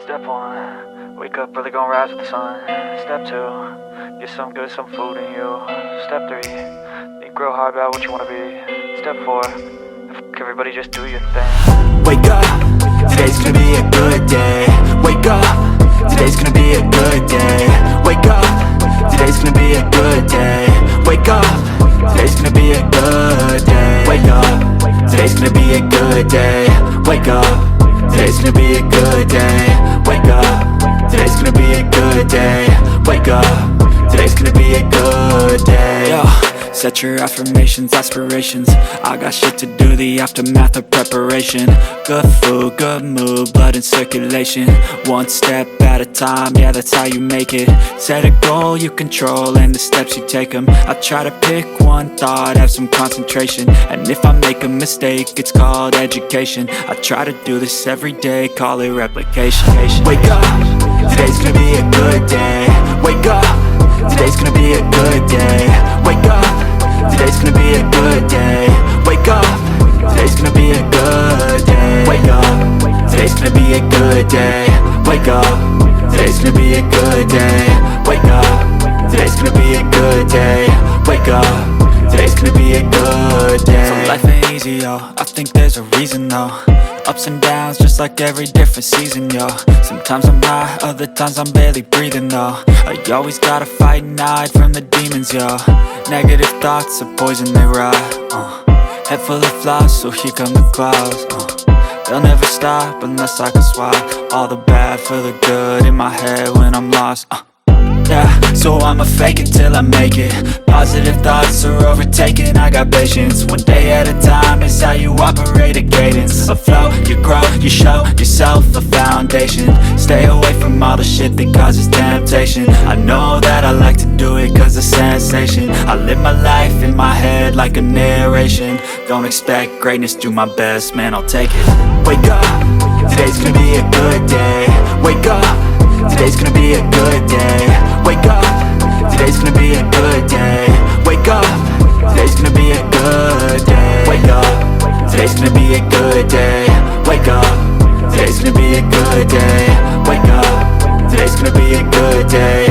Step 1, wake up early, gonna rise with the sun. Step 2, get some good, some food in you. Step 3, think real hard about what you wanna be. Step 4, everybody just do your thing. Wake up, today's gonna be a good day. Wake up, today's gonna be a good day. Wake up, today's gonna be a good day. Wake up, today's gonna be a good day. Wake up, today's gonna be a good day. Wake up, today's gonna be a good day. Wake up, today's gonna be a good day. Wake up, today's gonna be a good day. Yo, set your affirmations, aspirations. I got shit to do, the aftermath of preparation. Good food, good mood, blood in circulation. One step at a time, yeah, that's how you make it. Set a goal you control and the steps you take them. I try to pick one thought, have some concentration. And if I make a mistake, it's called education. I try to do this every day, call it replication. Wake up, today's gonna be a good day. Wake up, today's gonna be a good day. Wake up, today's gonna be a good day. Wake up, today's gonna be a good day. Wake up, today's gonna be a good day. Wake up, today's gonna be a good day. Wake up, today's gonna be a good day. Wake up, today's gonna be a good day. So life ain't easy, yo, I think there's a reason though. Ups and downs, just like every different season, yo. Sometimes I'm high, other times I'm barely breathing, though. I always gotta fight and hide from the demons, yo. Negative thoughts are poison, they rot. Head full of flies, so here come the clouds. They'll never stop unless I can swap all the bad for the good in my head when I'm lost. Yeah, so I'ma fake it till I make it. Positive thoughts are overtaken, I got patience. One day at a time is how you operate a cadence. A flow, you grow, you show yourself a foundation. Stay away from all the shit that causes temptation. I know that I like to do it cause it's sensation. I live my life in my head like a narration. Don't expect greatness, do my best, man, I'll take it. Wake up, today's gonna be a good day. Wake up, today's gonna be a good day. Wake up, today's gonna be a good day. Wake up, today's gonna be a good day. Wake up, today's gonna be a good day. Wake up, today's gonna be a good day. Wake up, today's gonna be a good day.